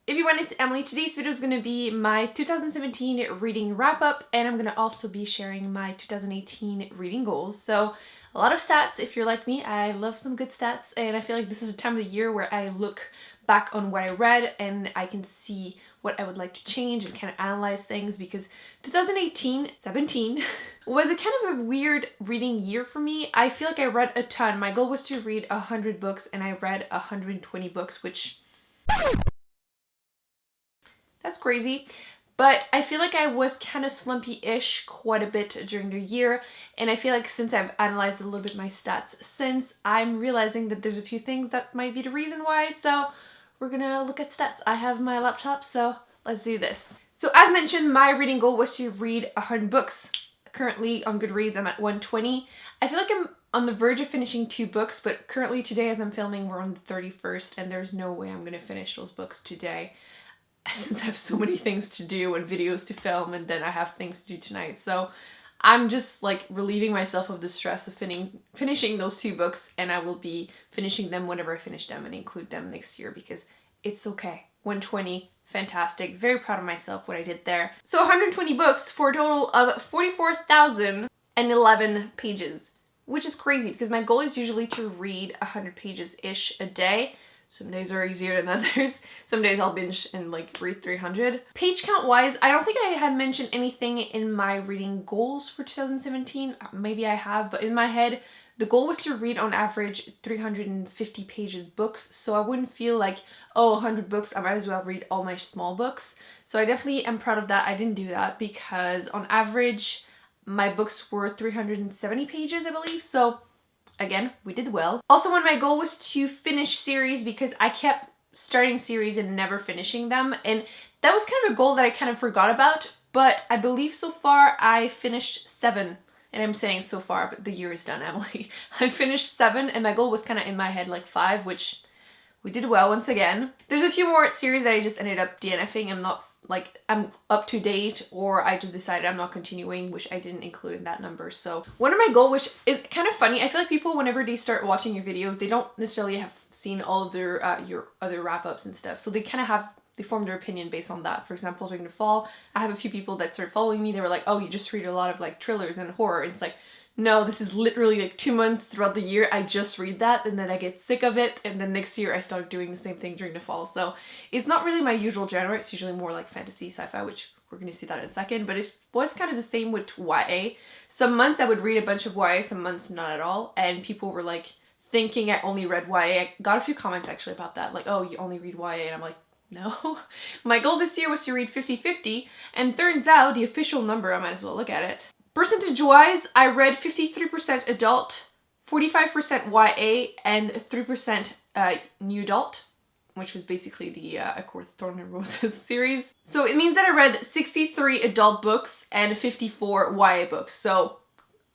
everyone, it's Emily. Today's video is going to be my 2017 reading wrap-up, and I'm going to also be sharing my 2018 reading goals. So a lot of stats. If you're like me, I love some good stats, and I feel like this is a time of the year where I look back on what I read and I can see what I would like to change and kind of analyze things, because 2017 was a kind of a weird reading year for me. I feel like I read a ton. My goal was to read 100 books and I read 120 books, which that's crazy. But I feel like I was kind of slumpy-ish quite a bit during the year, and I feel like since I've analyzed a little bit my stats since, I'm realizing that there's a few things that might be the reason why, so we're gonna look at stats. I have my laptop, so let's do this. So as mentioned, my reading goal was to read 100 books. Currently on Goodreads, I'm at 120. I feel like I'm on the verge of finishing 2 books, but currently today as I'm filming, we're on the 31st, and there's no way I'm gonna finish those books today, since I have so many things to do and videos to film, and then I have things to do tonight. So I'm just like relieving myself of the stress of finishing those 2 books, and I will be finishing them whenever I finish them and include them next year, because it's okay. 120, fantastic. Very proud of myself what I did there. So 120 books for a total of 44,011 pages, which is crazy because my goal is usually to read 100 pages-ish a day. Some days are easier than others. Some days I'll binge and like read 300. Page count wise, I don't think I had mentioned anything in my reading goals for 2017. Maybe I have, but in my head, the goal was to read on average 350 pages books. So I wouldn't feel like, oh, 100 books, I might as well read all my small books. So I definitely am proud of that. I didn't do that because on average, my books were 370 pages, I believe. So again, we did well. Also, when my goal was to finish series, because I kept starting series and never finishing them, and that was kind of a goal that I kind of forgot about, but I believe so far I finished 7, and I'm saying so far, but the year is done, Emily. I finished 7, and my goal was kind of in my head like 5, which we did well once again. There's a few more series that I just ended up DNFing. I'm up to date, or I just decided I'm not continuing, which I didn't include in that number. So one of my goals, which is kind of funny, I feel like people, whenever they start watching your videos, they don't necessarily have seen all of their your other wrap-ups and stuff, so they form their opinion based on that. For example, during the fall, I have a few people that started following me. They were like, oh, you just read a lot of like thrillers and horror. And it's like, no, this is literally like 2 months throughout the year. I just read that and then I get sick of it, and then next year I start doing the same thing during the fall. So it's not really my usual genre. It's usually more like fantasy, sci-fi, which we're going to see that in a second. But it was kind of the same with YA. Some months I would read a bunch of YA, some months not at all. And people were like thinking I only read YA. I got a few comments actually about that. Like, oh, you only read YA. And I'm like, no. My goal this year was to read 50-50. And turns out the official number, I might as well look at it. Percentage-wise, I read 53% adult, 45% YA, and 3% new adult, which was basically the A Court of Thorns and Roses series. So it means that I read 63 adult books and 54 YA books, so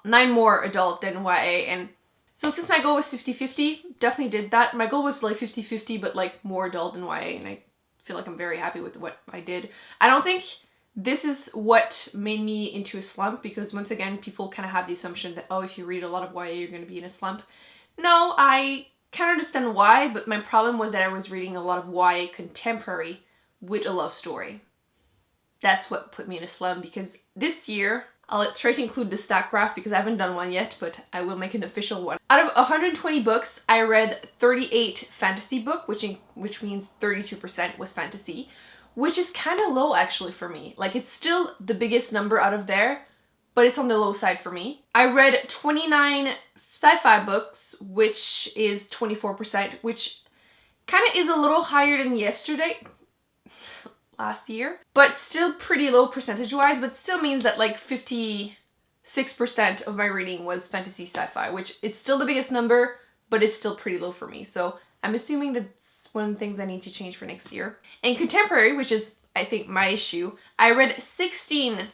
9 more adult than YA. And so since my goal was 50-50, definitely did that. My goal was like 50-50, but like more adult than YA, and I feel like I'm very happy with what I did. I don't think this is what made me into a slump, because once again, people kind of have the assumption that, oh, if you read a lot of YA, you're going to be in a slump. No, I kind of understand why, but my problem was that I was reading a lot of YA contemporary with a love story. That's what put me in a slump, because this year, I'll try to include the stack graph because I haven't done one yet, but I will make an official one. Out of 120 books, I read 38 fantasy book, which means 32% was fantasy, which is kind of low actually for me. Like, it's still the biggest number out of there, but it's on the low side for me. I read 29 sci-fi books, which is 24%, which kind of is a little higher than last year, but still pretty low percentage-wise, but still means that like 56% of my reading was fantasy sci-fi, which it's still the biggest number, but it's still pretty low for me. So I'm assuming that's one of the things I need to change for next year. And contemporary, which is, I think, my issue, I read 16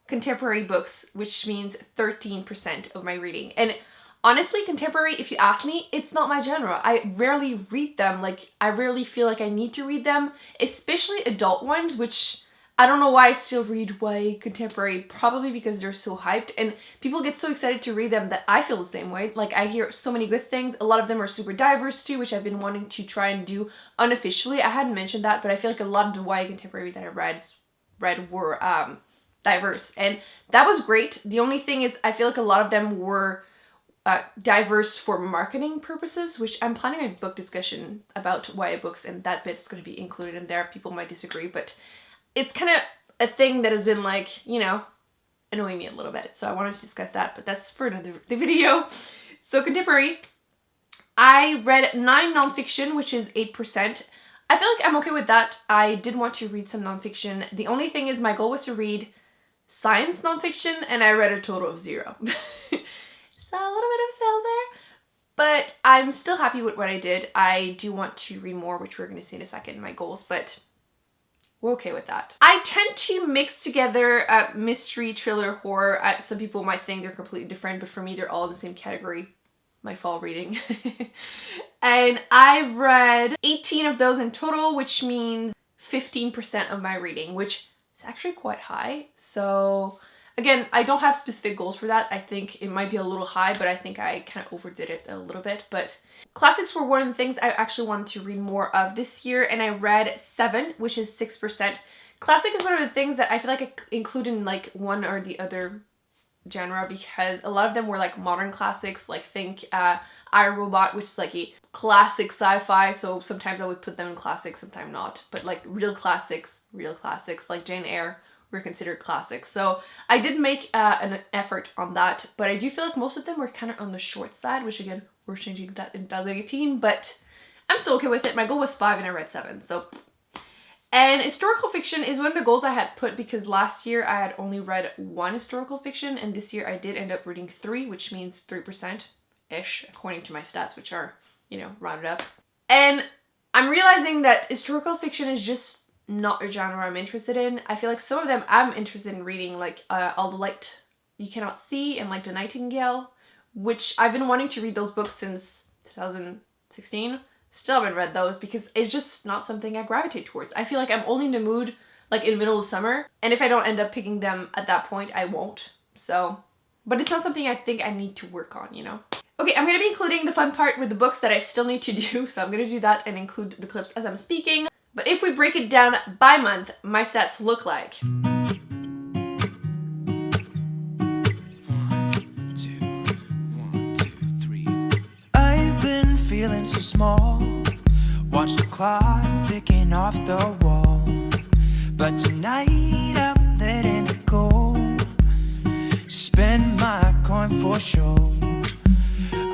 contemporary books, which means 13% of my reading. And honestly, contemporary, if you ask me, it's not my genre. I rarely read them. Like, I rarely feel like I need to read them, especially adult ones, which I don't know why I still read YA contemporary, probably because they're so hyped and people get so excited to read them that I feel the same way. Like, I hear so many good things. A lot of them are super diverse too, which I've been wanting to try and do unofficially. I hadn't mentioned that, but I feel like a lot of the YA contemporary that I read were diverse, and that was great. The only thing is I feel like a lot of them were diverse for marketing purposes, which I'm planning a book discussion about YA books, and that bit is going to be included in there. People might disagree, but it's kind of a thing that has been like, you know, annoying me a little bit. So I wanted to discuss that, but that's for another video. So contemporary, I read 9 nonfiction, which is 8%. I feel like I'm okay with that. I did want to read some nonfiction. The only thing is my goal was to read science nonfiction, and I read a total of 0. So a little bit of fail there, but I'm still happy with what I did. I do want to read more, which we're going to see in a second in my goals, but we're okay with that. I tend to mix together mystery, thriller, horror. Some people might think they're completely different, but for me, they're all in the same category. My fall reading. And I've read 18 of those in total, which means 15% of my reading, which is actually quite high. So again, I don't have specific goals for that. I think it might be a little high, but I think I kind of overdid it a little bit. But classics were one of the things I actually wanted to read more of this year, and I read 7, which is 6%. Classic is one of the things that I feel like I include in like one or the other genre, because a lot of them were like modern classics, like think I, Robot, which is like a classic sci-fi, so sometimes I would put them in classics, sometimes not, but like real classics like Jane Eyre were considered classics. So I did make an effort on that, but I do feel like most of them were kind of on the short side, which again, we're changing that in 2018, but I'm still okay with it. My goal was 5 and I read 7, so. And historical fiction is one of the goals I had put, because last year I had only read 1 historical fiction, and this year I did end up reading 3, which means 3%-ish, according to my stats, which are, you know, rounded up. And I'm realizing that historical fiction is just not a genre I'm interested in. I feel like some of them I'm interested in reading, like All the Light You Cannot See and like The Nightingale, which I've been wanting to read those books since 2016. Still haven't read those because it's just not something I gravitate towards. I feel like I'm only in the mood like in the middle of summer, and if I don't end up picking them at that point, I won't. So, but it's not something I think I need to work on, you know? Okay, I'm gonna be including the fun part with the books that I still need to do, so I'm gonna do that and include the clips as I'm speaking. But if we break it down by month, my stats look like. 1, 2, 3. I've been feeling so small. Watch the clock ticking off the wall. But tonight I'm letting it go. Spend my coin for sure.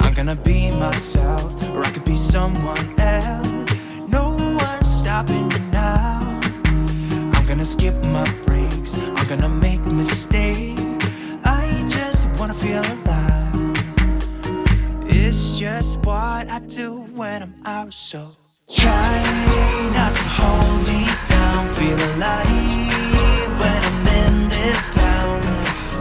I'm gonna be myself, or I could be someone else. No one's stopping me now. I'm gonna skip my breaks, I'm gonna make mistakes. I just wanna feel alive. It's just what I do when I'm out, so try not to hold me down. Feel alive when I'm in this town.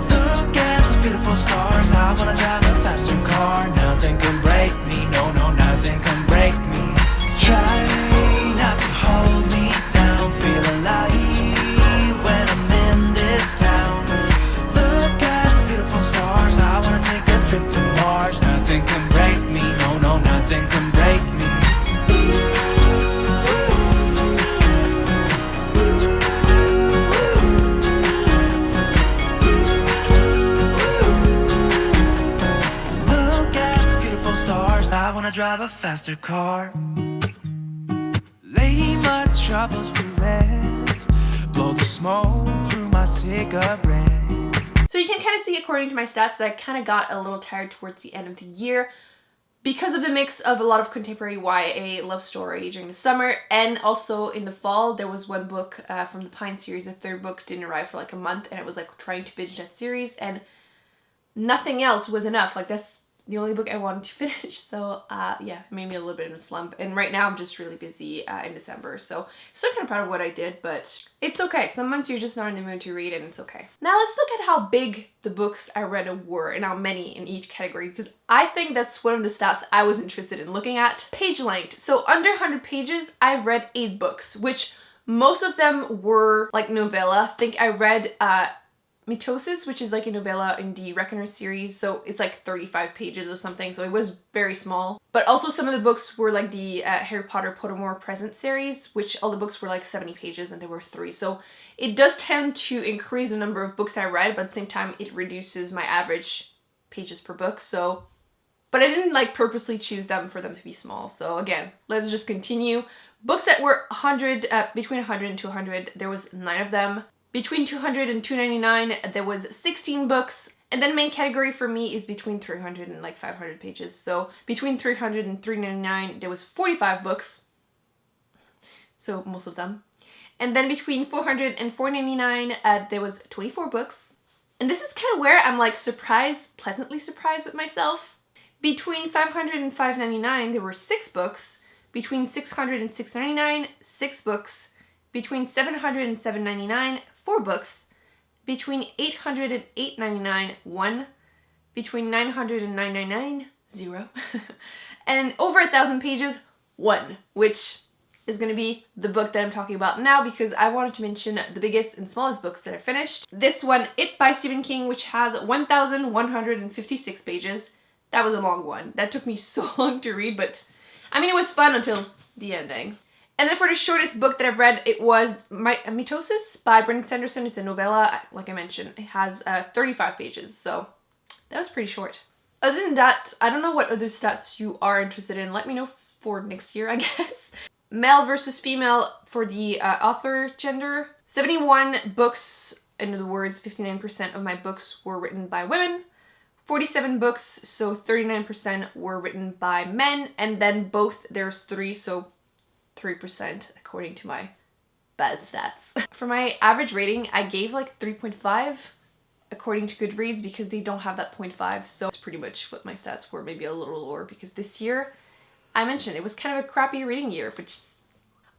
Look at those beautiful stars. I wanna drive a faster car. Nothing can break me, no, no, nothing can break me. Try not to hold me down. Feel alive when I'm in this town. Look at those beautiful stars. I wanna take a trip to Mars. Nothing can break me, no, no, nothing can break me. Look at those beautiful stars. I wanna drive a faster car. Lay my troubles to rest. Blow the smoke through my cigarette. So you can kind of see according to my stats that I kind of got a little tired towards the end of the year because of the mix of a lot of contemporary YA love story during the summer, and also in the fall there was one book from the Pine series. The 3rd book didn't arrive for like a month, and I was like trying to binge that series and nothing else was enough. Like, that's the only book I wanted to finish. So yeah, it made me a little bit in a slump. And right now I'm just really busy in December. So still kind of proud of what I did, but it's okay. Some months you're just not in the mood to read, and it's okay. Now let's look at how big the books I read were and how many in each category, because I think that's one of the stats I was interested in looking at. Page length. So under 100 pages, I've read 8 books, which Most of them were like novella. I think I read Mitosis, which is like a novella in the Reckoner series, so it's like 35 pages or something, so it was very small. But also some of the books were like the Harry Potter Pottermore Present series, which all the books were like 70 pages and there were 3. So it does tend to increase the number of books I read, but at the same time it reduces my average pages per book. So, but I didn't like purposely choose them for them to be small. So again, let's just continue. Books that were 100, between 100 and 200, there was 9 of them. Between 200 and 299, there was 16 books. And then main category for me is between 300 and like 500 pages. So between 300 and 399, there was 45 books. So most of them. And then between 400 and 499, there was 24 books. And this is kind of where I'm like surprised, pleasantly surprised with myself. Between 500 and 599, there were 6 books. Between 600 and 699, 6 books. Between 700 and 799, 4 books. Between 800 and 899, 1. Between 900 and 999, 0. And over 1,000 pages, 1, which is going to be the book that I'm talking about now because I wanted to mention the biggest and smallest books that I finished. This one, It by Stephen King, which has 1,156 pages. That was a long one. That took me so long to read, but I mean, it was fun until the ending. And then for the shortest book that I've read, it was Mitosis by Brandon Sanderson. It's a novella, like I mentioned. It has 35 pages, so that was pretty short. Other than that, I don't know what other stats you are interested in. Let me know for next year, I guess. Male versus female for the author gender. 71 books, in other words, 59% of my books were written by women. 47 books, so 39% were written by men. And then both, there's 3, so 3% according to my bad stats. For my average rating, I gave like 3.5 according to Goodreads because they don't have that 0.5, so it's pretty much what my stats were, maybe a little lower because this year, I mentioned, it was kind of a crappy reading year, which is...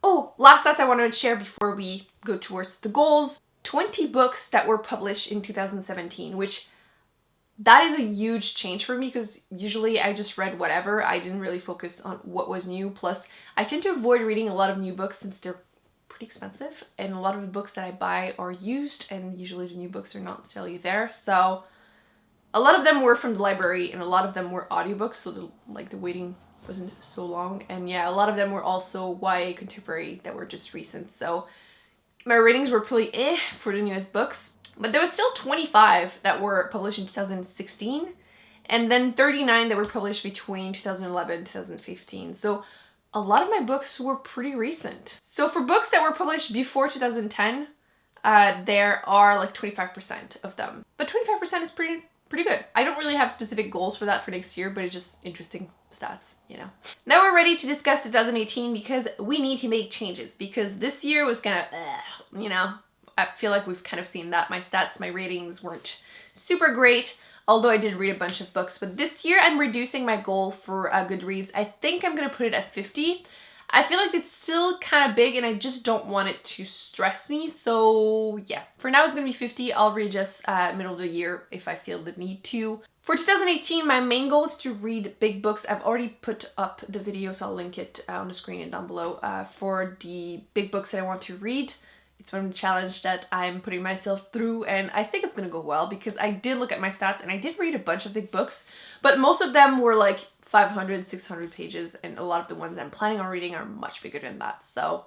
Oh, last stats I wanted to share before we go towards the goals. 20 books that were published in 2017, which that is a huge change for me because usually I just read whatever. I didn't really focus on what was new. Plus, I tend to avoid reading a lot of new books since they're pretty expensive. And a lot of the books that I buy are used and usually the new books are not necessarily there. So a lot of them were from the library and a lot of them were audiobooks. So the waiting wasn't so long. And yeah, a lot of them were also YA contemporary that were just recent. So my ratings were pretty for the newest books. But there was still 25 that were published in 2016 and then 39 that were published between 2011 and 2015. So a lot of my books were pretty recent. So for books that were published before 2010, there are like 25% of them. But 25% is pretty good. I don't really have specific goals for that for next year, but it's just interesting stats, you know. Now we're ready to discuss 2018 because we need to make changes because this year was kind of, you know, I feel like we've kind of seen that. My stats, my ratings weren't super great, although I did read a bunch of books. But this year I'm reducing my goal for Goodreads. I think I'm going to put it at 50. I feel like it's still kind of big and I just don't want it to stress me. So yeah, for now it's going to be 50. I'll readjust middle of the year if I feel the need to. For 2018, my main goal is to read big books. I've already put up the video, so I'll link it on the screen and down below for the big books that I want to read. It's one challenge that I'm putting myself through and I think it's gonna go well because I did look at my stats and I did read a bunch of big books, but most of them were like 500, 600 pages and a lot of the ones I'm planning on reading are much bigger than that, so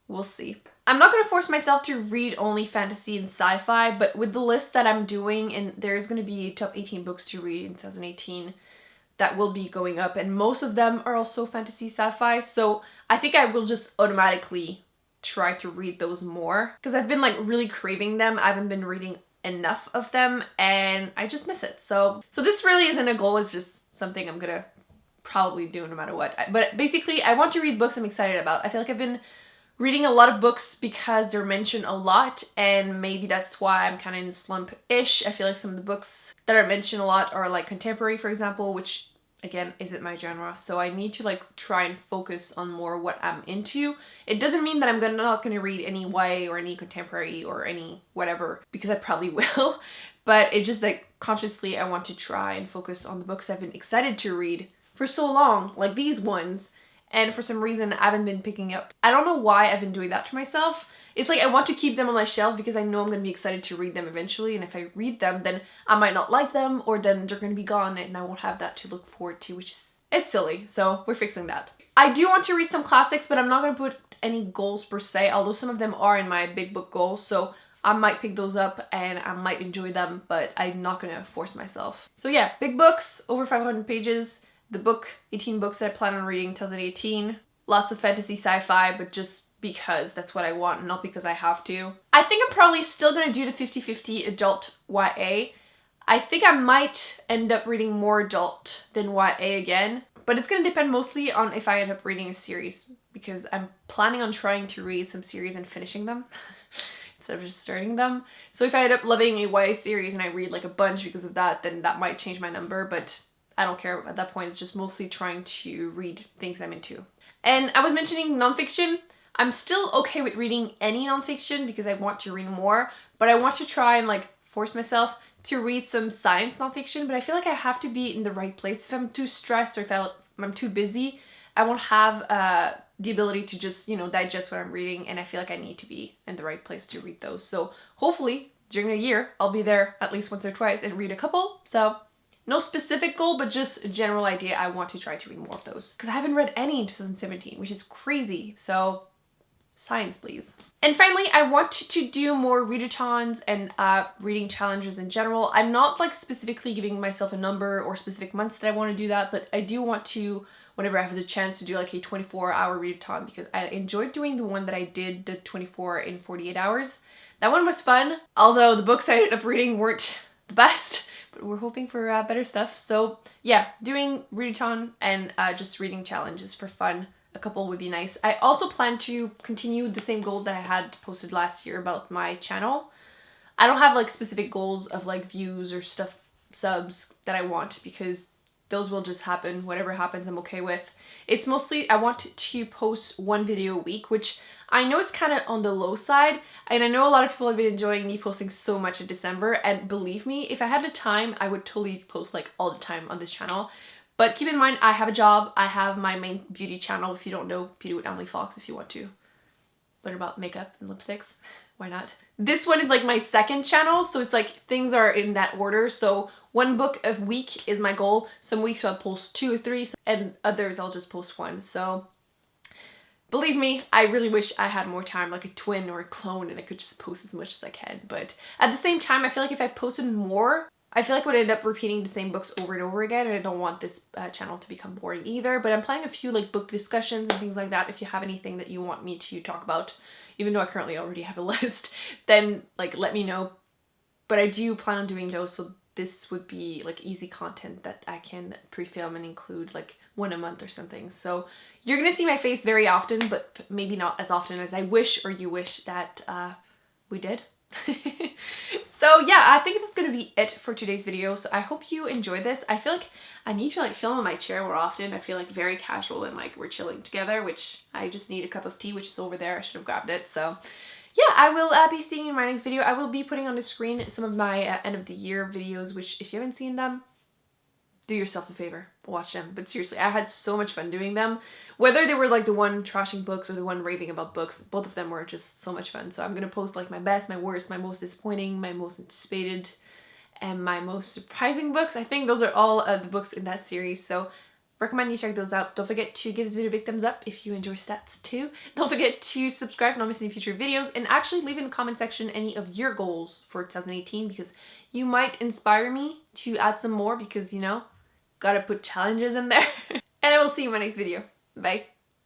we'll see. I'm not gonna force myself to read only fantasy and sci-fi, but with the list that I'm doing, and there's gonna be top 18 books to read in 2018, that will be going up and most of them are also fantasy sci-fi, so I think I will just automatically try to read those more because I've been like really craving them. I haven't been reading enough of them and I just miss it. So this really isn't a goal, it's just something I'm gonna probably do no matter what. But basically I want to read books I'm excited about. I feel like I've been reading a lot of books because they're mentioned a lot and maybe that's why I'm kind of in a slump-ish. I feel like some of the books that are mentioned a lot are like contemporary, for example, which again isn't my genre, so I need to like try and focus on more what I'm into. It doesn't mean that I'm not gonna read any YA or any contemporary or any whatever, because I probably will, but it's just like consciously I want to try and focus on the books I've been excited to read for so long, like these ones, and for some reason I haven't been picking up. I don't know why I've been doing that to myself. It's like I want to keep them on my shelf because I know I'm going to be excited to read them eventually, and if I read them then I might not like them, or then they're going to be gone and I won't have that to look forward to, which is, it's silly. So we're fixing that. I do want to read some classics, but I'm not going to put any goals per se, although some of them are in my big book goals, so I might pick those up and I might enjoy them, but I'm not going to force myself. So yeah, big books, over 500 pages. The book, 18 books that I plan on reading 2018. Lots of fantasy, sci-fi, but just because that's what I want, not because I have to. I think I'm probably still going to do the 50-50 adult YA. I think I might end up reading more adult than YA again, but it's going to depend mostly on if I end up reading a series, because I'm planning on trying to read some series and finishing them instead of just starting them. So if I end up loving a YA series and I read like a bunch because of that, then that might change my number, but I don't care at that point. It's just mostly trying to read things I'm into. And I was mentioning nonfiction. I'm still okay with reading any nonfiction because I want to read more, but I want to try and like force myself to read some science nonfiction, but I feel like I have to be in the right place. If I'm too stressed or if I'm too busy, I won't have the ability to just, you know, digest what I'm reading, and I feel like I need to be in the right place to read those. So hopefully during the year, I'll be there at least once or twice and read a couple. So no specific goal, but just a general idea. I want to try to read more of those because I haven't read any in 2017, which is crazy. So science, please. And finally, I want to do more readathons and reading challenges in general. I'm not like specifically giving myself a number or specific months that I want to do that, but I do want to, whenever I have the chance, to do like a 24-hour readathon, because I enjoyed doing the one that I did, the 24 in 48 hours. That one was fun, although the books I ended up reading weren't the best, but we're hoping for better stuff. So yeah, doing readathon and just reading challenges for fun. A couple would be nice. I also plan to continue the same goal that I had posted last year about my channel. I don't have like specific goals of like views or stuff, subs that I want, because those will just happen. Whatever happens, I'm okay with. It's mostly I want to post one video a week, which I know is kind of on the low side, and I know a lot of people have been enjoying me posting so much in December, and believe me, if I had the time, I would totally post like all the time on this channel. But keep in mind, I have a job. I have my main beauty channel. If you don't know, Beauty with Emily Fox, if you want to learn about makeup and lipsticks, why not? This one is like my second channel, so it's like things are in that order. So one book a week is my goal. Some weeks I'll post 2 or 3, and others I'll just post 1. So believe me, I really wish I had more time, like a twin or a clone, and I could just post as much as I can. But at the same time, I feel like if I posted more, I feel like I would end up repeating the same books over and over again, and I don't want this channel to become boring either. But I'm planning a few like book discussions and things like that. If you have anything that you want me to talk about, even though I currently already have a list, then like let me know. But I do plan on doing those, so this would be like easy content that I can pre-film and include like 1 a month or something. So you're gonna see my face very often, but maybe not as often as I wish or you wish that we did. So yeah, I think that's gonna be it for today's video. So I hope you enjoyed this. I feel like I need to like film in my chair more often. I feel like very casual and like we're chilling together, which I just need a cup of tea, which is over there. I should have grabbed it. So yeah, I will be seeing you in my next video. I will be putting on the screen some of my end of the year videos, which if you haven't seen them, do yourself a favor, watch them. But seriously, I had so much fun doing them. Whether they were like the one trashing books or the one raving about books, both of them were just so much fun. So I'm gonna post like my best, my worst, my most disappointing, my most anticipated, and my most surprising books. I think those are all the books in that series. So recommend you check those out. Don't forget to give this video a big thumbs up if you enjoy stats too. Don't forget to subscribe, not miss any future videos, and actually leave in the comment section any of your goals for 2018, because you might inspire me to add some more, because you know, gotta put challenges in there. And I will see you in my next video. Bye.